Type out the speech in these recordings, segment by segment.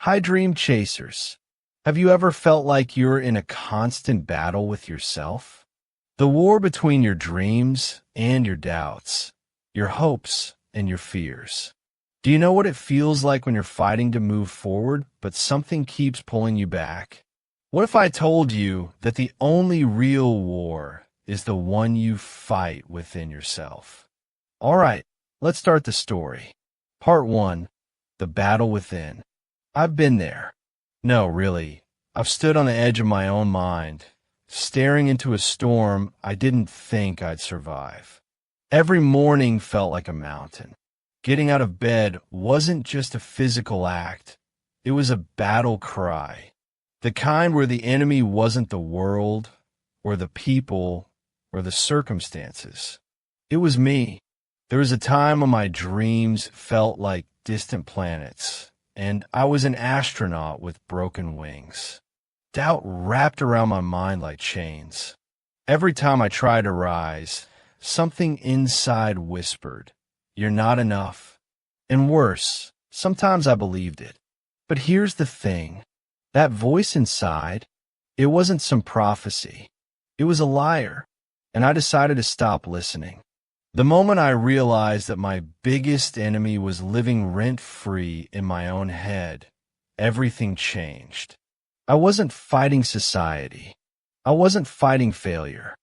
Hi, dream chasers. Have you ever felt like you're in a constant battle with yourself? The war between your dreams and your doubts, your hopes and your fears. Do you know what it feels like when you're fighting to move forward, but something keeps pulling you back? What if I told you that the only real war is the one you fight within yourself? All right, let's start the story. Part 1, The Battle Within. I've been there. No, really. I've stood on the edge of my own mind, staring into a storm I didn't think I'd survive. Every morning felt like a mountain. Getting out of bed wasn't just a physical act. It was a battle cry. The kind where the enemy wasn't the world, or the people, or the circumstances. It was me. There was a time when my dreams felt like distant planets, and I was an astronaut with broken wings. Doubt wrapped around my mind like chains. Every time I tried to rise, something inside whispered, "You're not enough." And worse, sometimes I believed it. But here's the thing. That voice inside, it wasn't some prophecy. It was a liar, and I decided to stop listening. The moment I realized that my biggest enemy was living rent-free in my own head, everything changed. I wasn't fighting society. I wasn't fighting failure.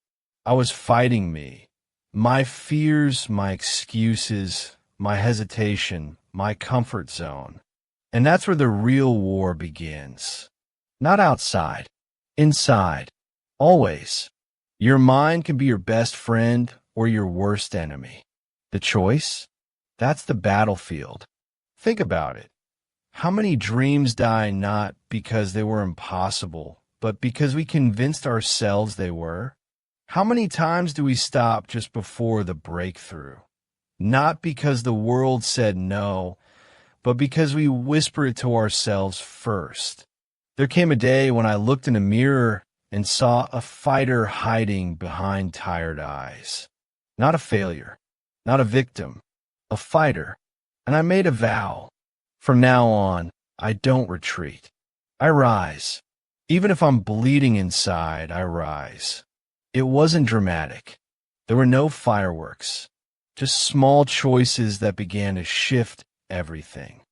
I was fighting me. My fears, my excuses, my hesitation, my comfort zone. And that's where the real war begins. Not outside. Inside. Always. Your mind can be your best friend or your worst enemy. The choice? That's the battlefield. Think about it. How many dreams die not because they were impossible, but because we convinced ourselves they were? How many times do we stop just before the breakthrough? Not because the world said no, but because we whisper it to ourselves first. There came a day when I looked in a mirror and saw a fighter hiding behind tired eyes. Not a failure, not a victim, a fighter. And I made a vow. From now on, I don't retreat. I rise. Even if I'm bleeding inside, I rise. It wasn't dramatic. There were no fireworks, just small choices that began to shift everything.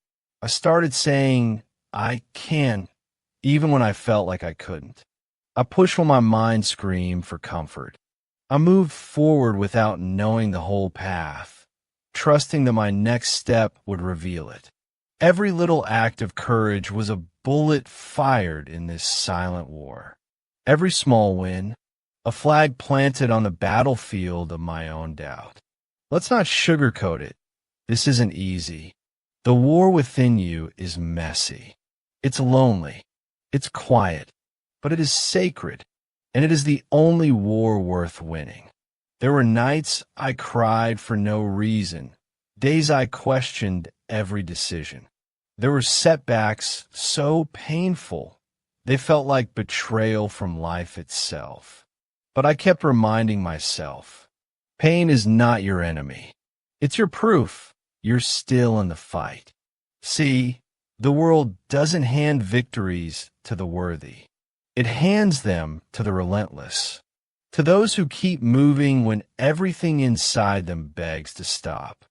I started saying, I can, even when I felt like I couldn't. I pushed when my mind screamed for comfort. I moved forward without knowing the whole path, trusting that my next step would reveal it. Every little act of courage was a bullet fired in this silent war. Every small win, a flag planted on the battlefield of my own doubt. Let's not sugarcoat it. This isn't easy. The war within you is messy. It's lonely. It's quiet. But it is sacred. And it is the only war worth winning. There were nights I cried for no reason, days I questioned every decision. There were setbacks so painful, they felt like betrayal from life itself. But I kept reminding myself, pain is not your enemy. It's your proof you're still in the fight. See, the world doesn't hand victories to the worthy. It hands them to the relentless, to those who keep moving when everything inside them begs to stop,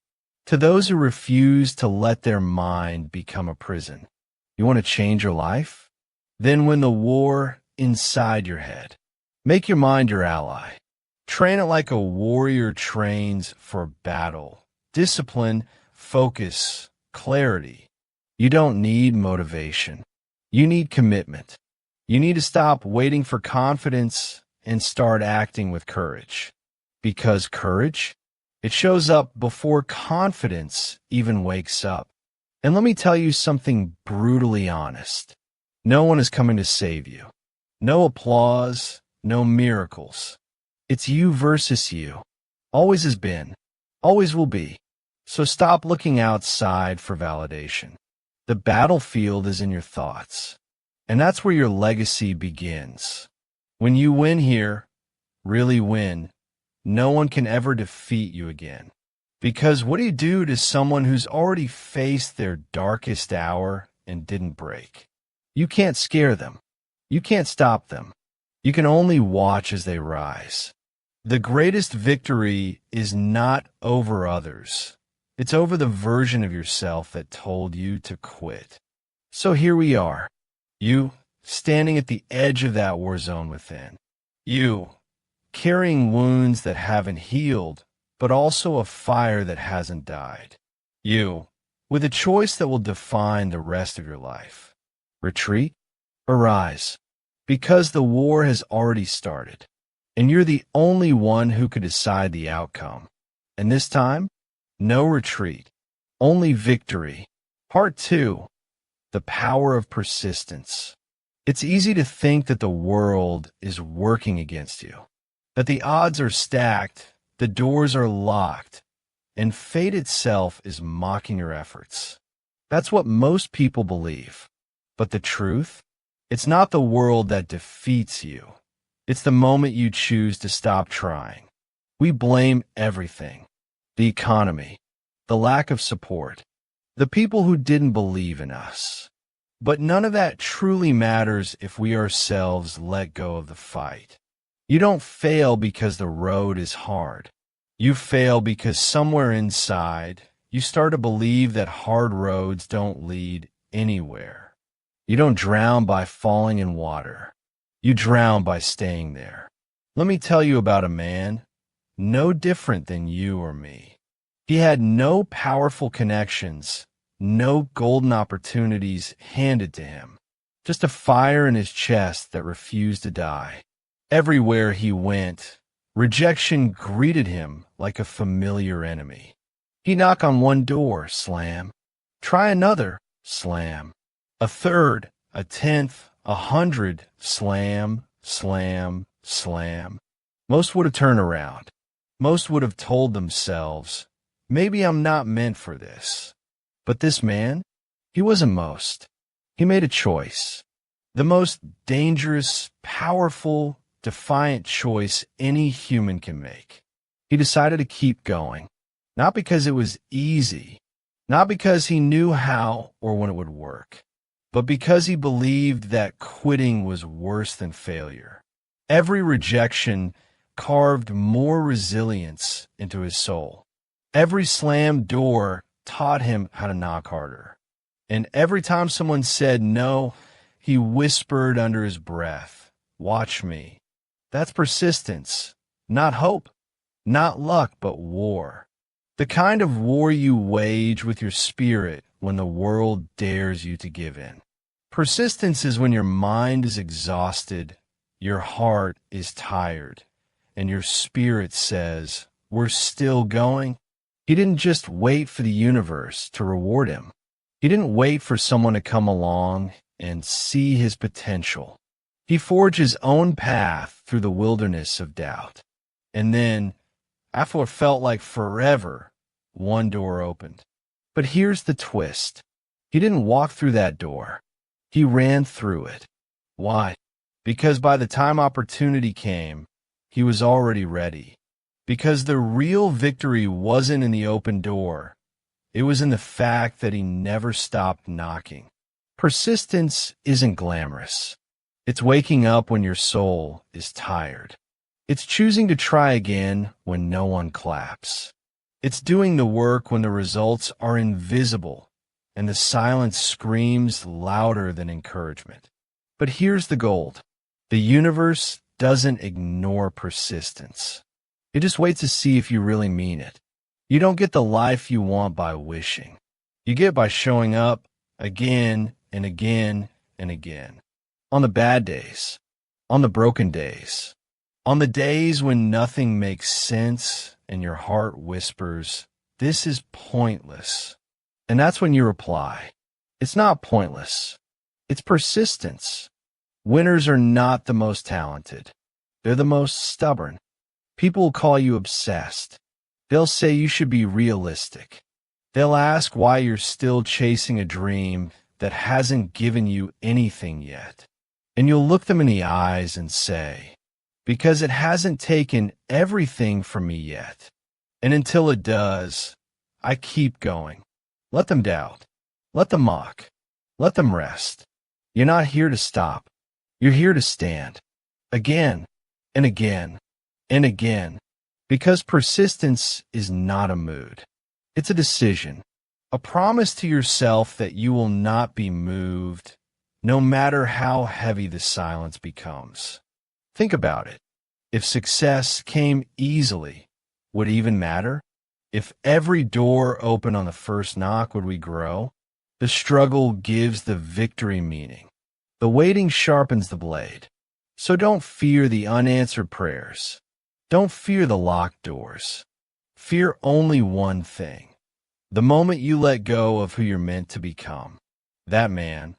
to those who refuse to let their mind become a prison. You want to change your life? Then win the war inside your head. Make your mind your ally. Train it like a warrior trains for battle. Discipline, focus, clarity. You don't need motivation. You need commitment. You need to stop waiting for confidence and start acting with courage. Because courage, it shows up before confidence even wakes up. And let me tell you something brutally honest. No one is coming to save you. No applause, no miracles. It's you versus you. Always has been. Always will be. So stop looking outside for validation. The battlefield is in your thoughts. And that's where your legacy begins. When you win here, really win, no one can ever defeat you again. Because what do you do to someone who's already faced their darkest hour and didn't break. You can't scare them. You can't stop them. You can only watch as they rise. The greatest victory is not over others. It's over the version of yourself that told you to quit. So here we are. You, standing at the edge of that war zone within. You, carrying wounds that haven't healed, but also a fire that hasn't died. You, with a choice that will define the rest of your life. Retreat or rise, because the war has already started, and you're the only one who could decide the outcome. And this time, no retreat, only victory. Part 2, the power of persistence. It's easy to think that the world is working against you, that the odds are stacked, the doors are locked, and fate itself is mocking your efforts. That's what most people believe. But the truth? It's not the world that defeats you. It's the moment you choose to stop trying. We blame everything. The economy, the lack of support, the people who didn't believe in us. But none of that truly matters if we ourselves let go of the fight. You don't fail because the road is hard. You fail because somewhere inside, you start to believe that hard roads don't lead anywhere. You don't drown by falling in water. You drown by staying there. Let me tell you about a man no different than you or me. He had no powerful connections, no golden opportunities handed to him, just a fire in his chest that refused to die. Everywhere he went, rejection greeted him like a familiar enemy. He knocked on one door, slam. Try another, slam. A third, a 10th, 100, slam, slam, slam. Most would have turned around. Most would have told themselves, maybe I'm not meant for this. But this man, he wasn't most. He made a choice. The most dangerous, powerful, defiant choice any human can make. He decided to keep going. Not because it was easy. Not because he knew how or when it would work. But because he believed that quitting was worse than failure. Every rejection carved more resilience into his soul. Every slammed door taught him how to knock harder. And every time someone said no, he whispered under his breath, "Watch me." That's persistence, not hope, not luck, but war. The kind of war you wage with your spirit when the world dares you to give in. Persistence is when your mind is exhausted, your heart is tired, and your spirit says, "We're still going." He didn't just wait for the universe to reward him. He didn't wait for someone to come along and see his potential. He forged his own path through the wilderness of doubt. And then, after what felt like forever, one door opened. But here's the twist. He didn't walk through that door. He ran through it. Why? Because by the time opportunity came, he was already ready. Because the real victory wasn't in the open door. It was in the fact that he never stopped knocking. Persistence isn't glamorous. It's waking up when your soul is tired. It's choosing to try again when no one claps. It's doing the work when the results are invisible and the silence screams louder than encouragement. But here's the gold. The universe doesn't ignore persistence. It just waits to see if you really mean it. You don't get the life you want by wishing. You get it by showing up again and again and again. On the bad days, on the broken days, on the days when nothing makes sense and your heart whispers, "This is pointless." And that's when you reply, "It's not pointless. It's persistence." Winners are not the most talented. They're the most stubborn. People will call you obsessed. They'll say you should be realistic. They'll ask why you're still chasing a dream that hasn't given you anything yet. And you'll look them in the eyes and say, "Because it hasn't taken everything from me yet. And until it does, I keep going." Let them doubt. Let them mock. Let them rest. You're not here to stop. You're here to stand. Again and again and again. Because persistence is not a mood. It's a decision. A promise to yourself that you will not be moved, no matter how heavy the silence becomes. Think about it. If success came easily, would it even matter? If every door opened on the first knock, would we grow? The struggle gives the victory meaning. The waiting sharpens the blade. So don't fear the unanswered prayers. Don't fear the locked doors. Fear only one thing. The moment you let go of who you're meant to become. That man,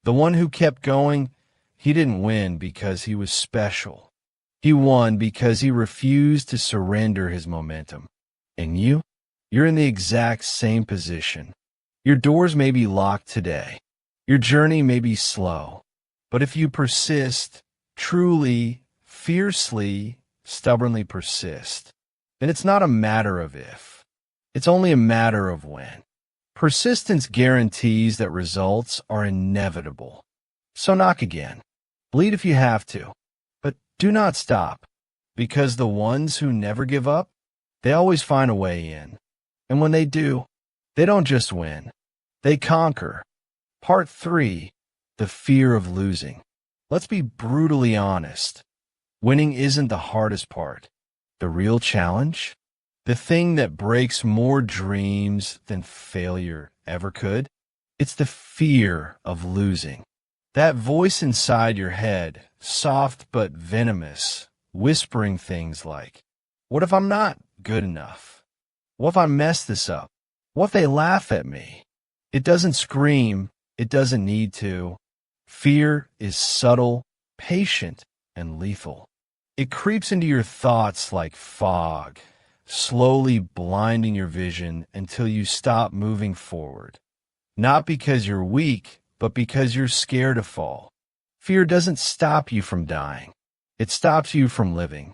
the one who kept going, he didn't win because he was special. He won because he refused to surrender his momentum. And you're in the exact same position. Your doors may be locked today. Your journey may be slow. But if you persist, truly, fiercely, stubbornly persist, then it's not a matter of if. It's only a matter of when. Persistence guarantees that results are inevitable. So knock again. Bleed if you have to. But do not stop. Because the ones who never give up, they always find a way in. And when they do, they don't just win. They conquer. Part 3. The fear of losing. Let's be brutally honest. Winning isn't the hardest part. The real challenge? The thing that breaks more dreams than failure ever could? It's the fear of losing. That voice inside your head, soft but venomous, whispering things like, what if I'm not good enough? What if I mess this up? What if they laugh at me? It doesn't scream. It doesn't need to. Fear is subtle, patient, and lethal. It creeps into your thoughts like fog, slowly blinding your vision until you stop moving forward. Not because you're weak, but because you're scared to fall. Fear doesn't stop you from dying. It stops you from living.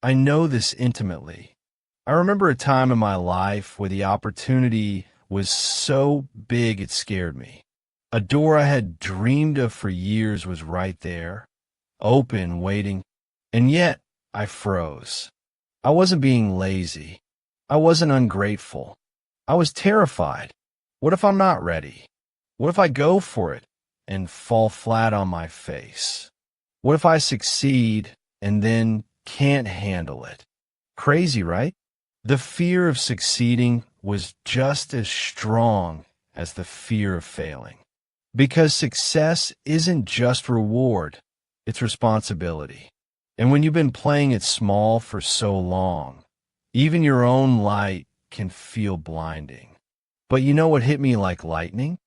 I know this intimately. I remember a time in my life where the opportunity was so big it scared me. A door I had dreamed of for years was right there, open, waiting, and yet I froze. I wasn't being lazy. I wasn't ungrateful. I was terrified. What if I'm not ready? What if I go for it and fall flat on my face? What if I succeed and then can't handle it? Crazy, right? The fear of succeeding was just as strong as the fear of failing. Because success isn't just reward, it's responsibility. And when you've been playing it small for so long, even your own light can feel blinding. But you know what hit me like lightning?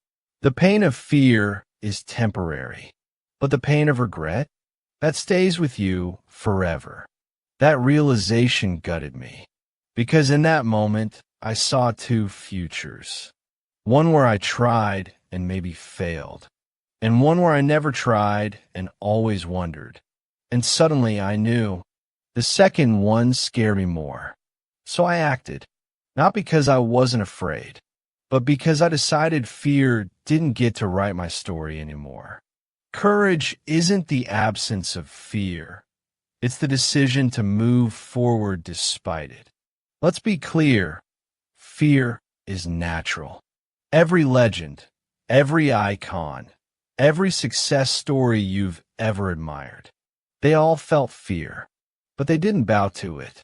The pain of fear is temporary, but the pain of regret, that stays with you forever. That realization gutted me, because in that moment, I saw two futures. One where I tried and maybe failed, and one where I never tried and always wondered. And suddenly I knew the second one scared me more. So I acted, not because I wasn't afraid, but because I decided fear didn't get to write my story anymore. Courage isn't the absence of fear. It's the decision to move forward despite it. Let's be clear. Fear is natural. Every legend, every icon, every success story you've ever admired, they all felt fear, but they didn't bow to it.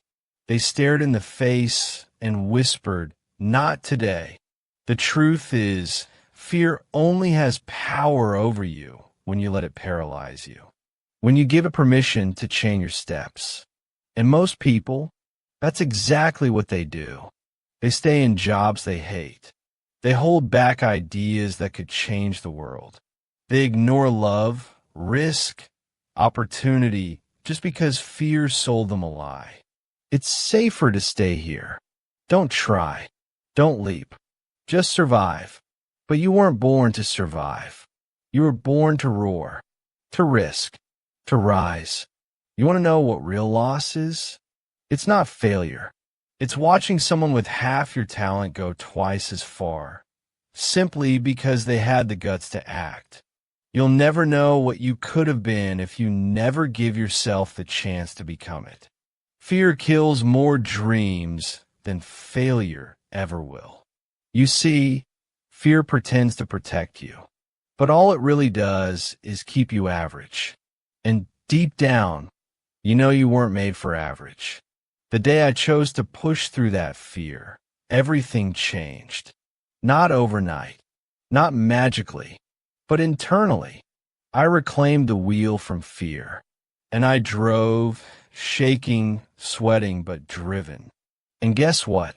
They stared in the face and whispered, "Not today." The truth is, fear only has power over you when you let it paralyze you, when you give it permission to chain your steps. And most people, that's exactly what they do. They stay in jobs they hate. They hold back ideas that could change the world. They ignore love, risk, opportunity, just because fear sold them a lie. It's safer to stay here. Don't try. Don't leap. Just survive. But you weren't born to survive. You were born to roar, to risk, to rise. You want to know what real loss is? It's not failure. It's watching someone with half your talent go twice as far. simply because they had the guts to act. You'll never know what you could have been if you never give yourself the chance to become it. Fear kills more dreams than failure ever will. You see, fear pretends to protect you, but all it really does is keep you average. And deep down, you know you weren't made for average. The day I chose to push through that fear, everything changed. Not overnight, not magically, but internally. I reclaimed the wheel from fear, and I drove, shaking, sweating, but driven. And guess what?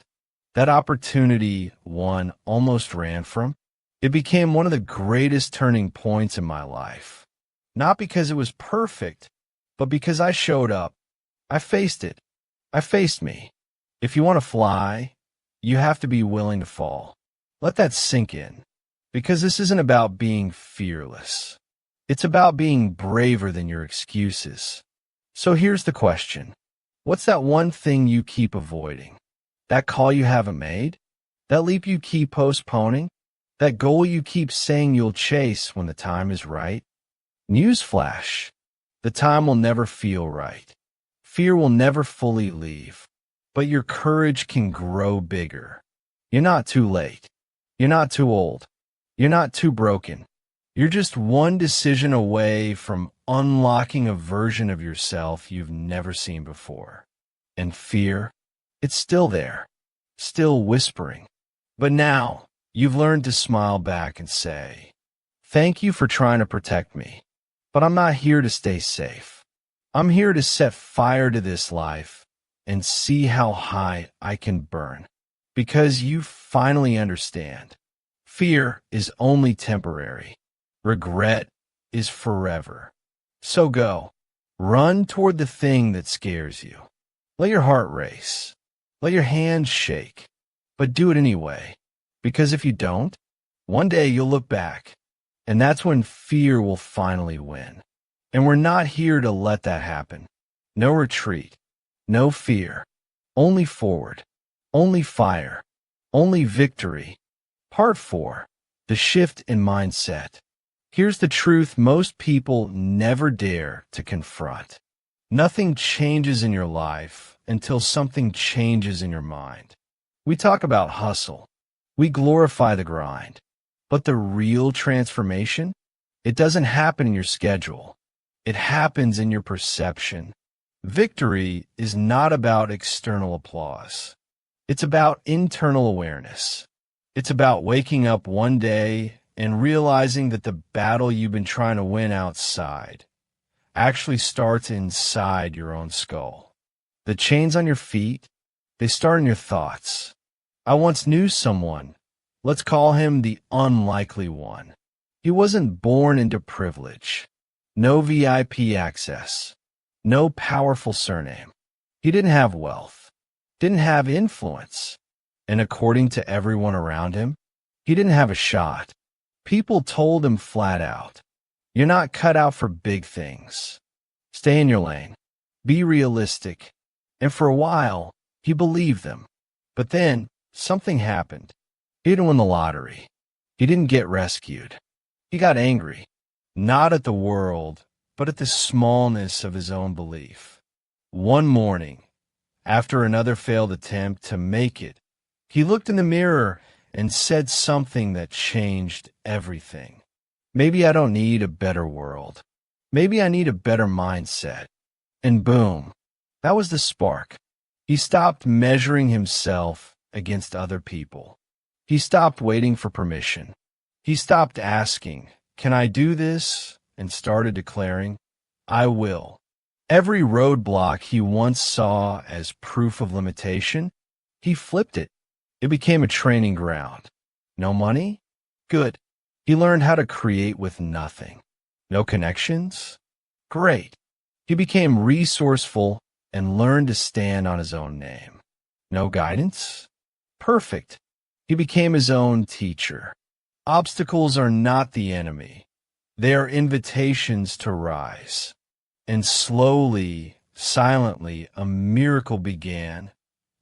That opportunity one almost ran from. It became one of the greatest turning points in my life. Not because it was perfect, but because I showed up. I faced it. I faced me. If you want to fly, you have to be willing to fall. Let that sink in. Because this isn't about being fearless. It's about being braver than your excuses. So here's the question. What's that one thing you keep avoiding? That call you haven't made? That leap you keep postponing? That goal you keep saying you'll chase when the time is right? Newsflash. The time will never feel right. Fear will never fully leave. But your courage can grow bigger. You're not too late. You're not too old. You're not too broken. You're just one decision away from unlocking a version of yourself you've never seen before. And fear, it's still there, still whispering. But now, you've learned to smile back and say, "Thank you for trying to protect me, but I'm not here to stay safe. I'm here to set fire to this life and see how high I can burn." Because you finally understand. Fear is only temporary. Regret is forever. So go. Run toward the thing that scares you. Let your heart race. Let your hands shake. But do it anyway. Because if you don't, one day you'll look back. And that's when fear will finally win. And we're not here to let that happen. No retreat. No fear. Only forward. Only fire. Only victory. Part 4. The shift in mindset. Here's the truth most people never dare to confront. Nothing changes in your life until something changes in your mind. We talk about hustle. We glorify the grind. But the real transformation? It doesn't happen in your schedule. It happens in your perception. Victory is not about external applause. It's about internal awareness. It's about waking up one day and realizing that the battle you've been trying to win outside actually starts inside your own skull. The chains on your feet, they start in your thoughts. I once knew someone, let's call him the unlikely one. He wasn't born into privilege. No VIP access. No powerful surname. He didn't have wealth. Didn't have influence. And according to everyone around him, he didn't have a shot. People told him flat out, "You're not cut out for big things. Stay in your lane. Be realistic." And for a while, he believed them. But then, something happened. He didn't win the lottery. He didn't get rescued. He got angry. Not at the world, but at the smallness of his own belief. One morning, after another failed attempt to make it, he looked in the mirror and said something that changed everything. Maybe I don't need a better world. Maybe I need a better mindset. And boom, that was the spark. He stopped measuring himself against other people. He stopped waiting for permission. He stopped asking, "Can I do this?" and started declaring, "I will." Every roadblock he once saw as proof of limitation, he flipped it. It became a training ground. No money? Good. He learned how to create with nothing. No connections? Great. He became resourceful and learned to stand on his own name. No guidance? Perfect. He became his own teacher. Obstacles are not the enemy. They are invitations to rise. And slowly, silently, a miracle began.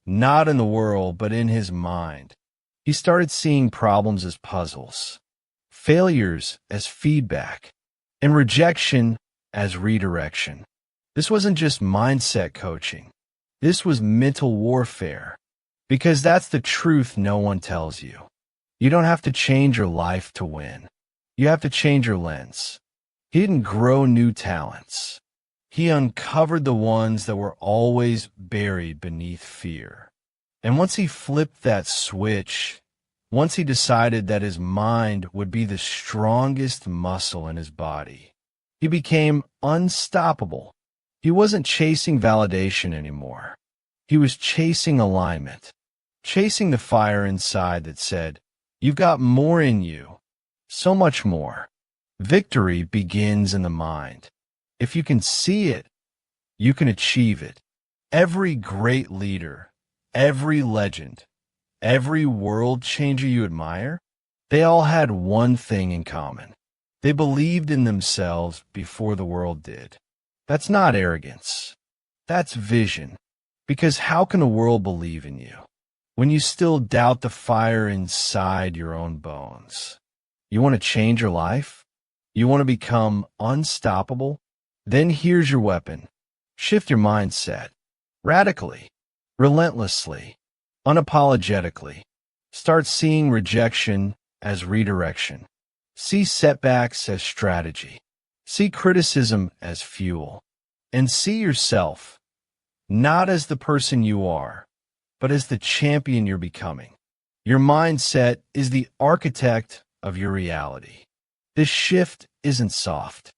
Not in the world, but in his mind. He started seeing problems as puzzles, failures as feedback, and rejection as redirection. This wasn't just mindset coaching. This was mental warfare. Because that's the truth no one tells you. You don't have to change your life to win. You have to change your lens. He didn't grow new talents. He uncovered the ones that were always buried beneath fear. And once he flipped that switch, once he decided that his mind would be the strongest muscle in his body, he became unstoppable. He wasn't chasing validation anymore. He was chasing alignment, chasing the fire inside that said, "You've got more in you, so much more." Victory begins in the mind. If you can see it, you can achieve it. Every great leader, every legend, every world changer you admire, they all had one thing in common. They believed in themselves before the world did. That's not arrogance. That's vision. Because how can the world believe in you when you still doubt the fire inside your own bones? You want to change your life? You want to become unstoppable? Then here's your weapon. Shift your mindset. Radically, relentlessly, unapologetically. Start seeing rejection as redirection. See setbacks as strategy. See criticism as fuel. And see yourself not as the person you are, but as the champion you're becoming. Your mindset is the architect of your reality. This shift isn't soft.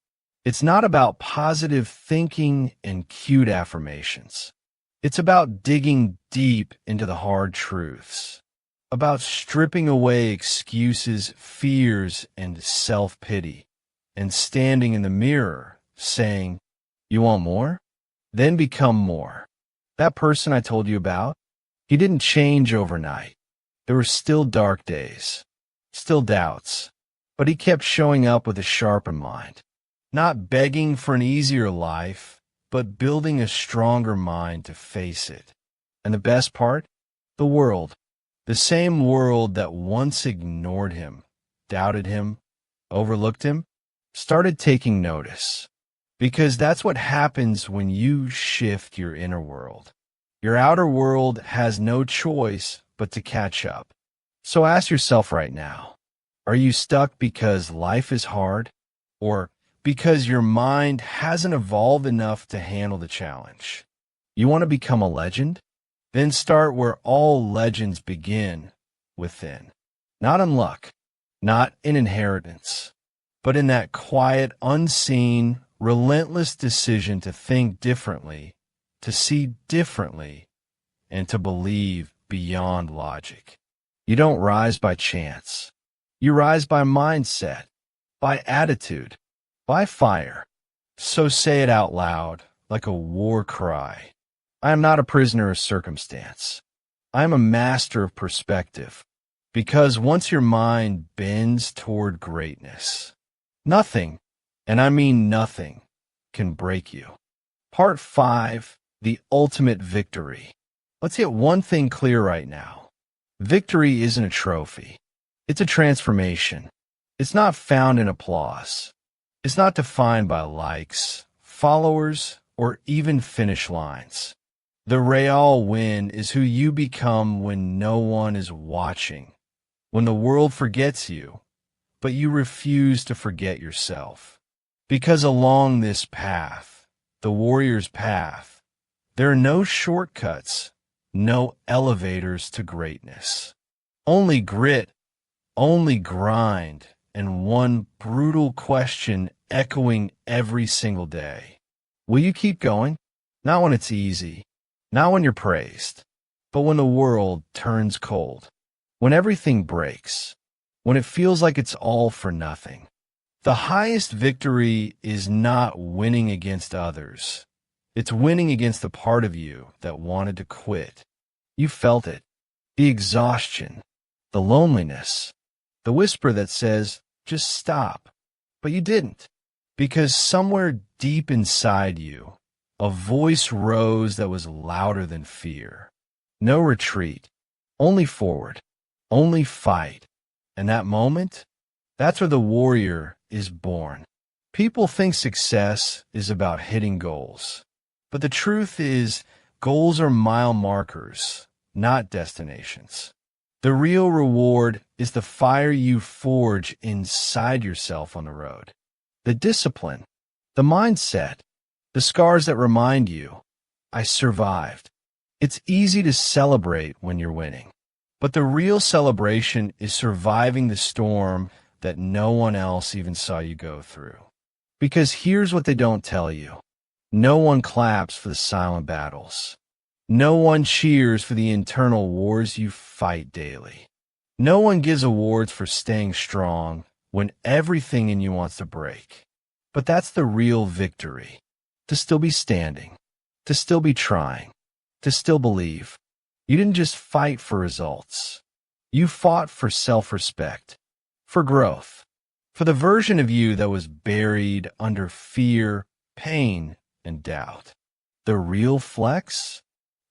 It's not about positive thinking and cute affirmations. It's about digging deep into the hard truths, about stripping away excuses, fears, and self-pity, and standing in the mirror saying, "You want more? Then become more." That person I told you about, he didn't change overnight. There were still dark days, still doubts, but he kept showing up with a sharpened mind, not begging for an easier life, but building a stronger mind to face it. And the best part? The world, the same world that once ignored him, doubted him, overlooked him, started taking notice. Because that's what happens when you shift your inner world. Your outer world has no choice but to catch up. So ask yourself right now, are you stuck because life is hard, or because your mind hasn't evolved enough to handle the challenge? You want to become a legend? Then start where all legends begin, within. Not in luck, not in inheritance, but in that quiet, unseen, relentless decision to think differently, to see differently, and to believe beyond logic. You don't rise by chance. You rise by mindset, by attitude, by fire. So say it out loud, like a war cry. I am not a prisoner of circumstance. I am a master of perspective. Because once your mind bends toward greatness, nothing, and I mean nothing, can break you. Part 5, the ultimate victory. Let's get one thing clear right now. Victory isn't a trophy. It's a transformation. It's not found in applause. It's not defined by likes, followers, or even finish lines. The real win is who you become when no one is watching, when the world forgets you, but you refuse to forget yourself. Because along this path, the warrior's path, there are no shortcuts, no elevators to greatness. Only grit, only grind, and one brutal question echoing every single day. Will you keep going? Not when it's easy, not when you're praised, but when the world turns cold, when everything breaks, when it feels like it's all for nothing. The highest victory is not winning against others. It's winning against the part of you that wanted to quit. You felt it, the exhaustion, the loneliness, the whisper that says, just stop. But you didn't, because somewhere deep inside you, a voice rose that was louder than fear. No retreat, only forward. Only fight. And that moment, that's where the warrior is born. People think success is about hitting goals. But the truth is, goals are mile markers, not destinations. The real reward is the fire you forge inside yourself on the road. The discipline, the mindset, the scars that remind you, I survived. It's easy to celebrate when you're winning. But the real celebration is surviving the storm that no one else even saw you go through. Because here's what they don't tell you. No one claps for the silent battles. No one cheers for the internal wars you fight daily. No one gives awards for staying strong when everything in you wants to break. But that's the real victory. To still be standing. To still be trying. To still believe. You didn't just fight for results. You fought for self-respect, for growth, for the version of you that was buried under fear, pain, and doubt. The real flex?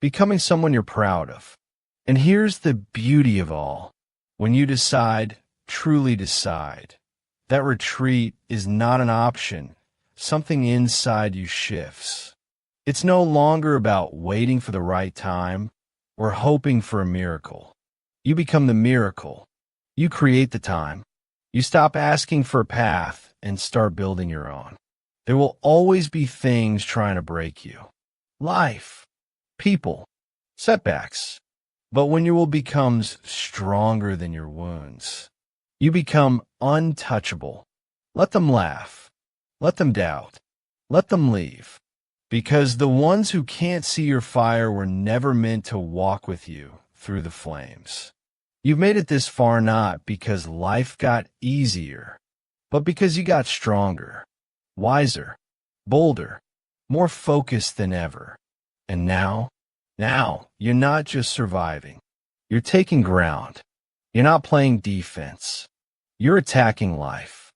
Becoming someone you're proud of. And here's the beauty of all. When you decide, truly decide, that retreat is not an option. Something inside you shifts. It's no longer about waiting for the right time or hoping for a miracle. You become the miracle. You create the time. You stop asking for a path and start building your own. There will always be things trying to break you. Life, people, setbacks. But when your will becomes stronger than your wounds, you become untouchable. Let them laugh. Let them doubt. Let them leave. Because the ones who can't see your fire were never meant to walk with you through the flames. You've made it this far not because life got easier, but because you got stronger, wiser, bolder, more focused than ever. And now, you're not just surviving. You're taking ground. You're not playing defense. You're attacking life.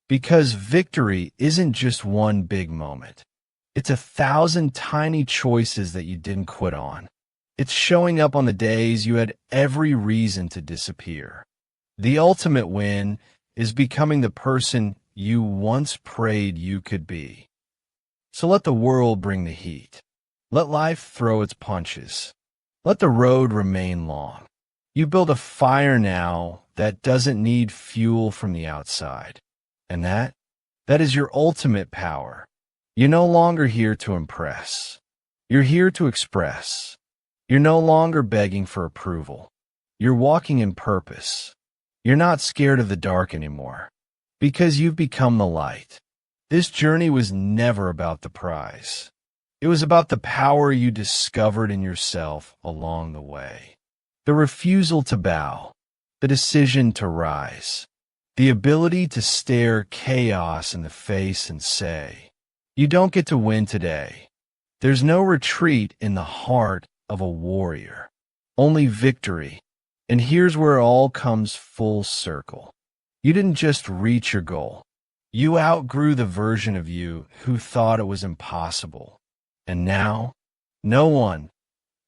Because victory isn't just one big moment. It's 1,000 tiny choices that you didn't quit on. It's showing up on the days you had every reason to disappear. The ultimate win is becoming the person you once prayed you could be. So let the world bring the heat. Let life throw its punches. Let the road remain long. You build a fire now that doesn't need fuel from the outside. And that is your ultimate power. You're no longer here to impress. You're here to express. You're no longer begging for approval. You're walking in purpose. You're not scared of the dark anymore, because you've become the light. This journey was never about the prize. It was about the power you discovered in yourself along the way. The refusal to bow, the decision to rise, the ability to stare chaos in the face and say, you don't get to win today. There's no retreat in the heart of a warrior, only victory. And here's where it all comes full circle. You didn't just reach your goal. You outgrew the version of you who thought it was impossible. And now, no one,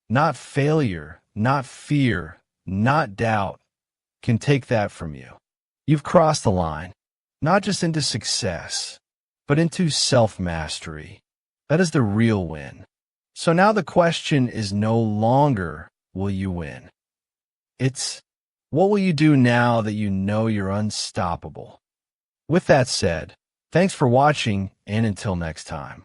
not failure, not fear, not doubt, can take that from you. You've crossed the line, not just into success, but into self-mastery. That is the real win. So now the question is no longer, will you win? It's, what will you do now that you know you're unstoppable? With that said, thanks for watching, and until next time.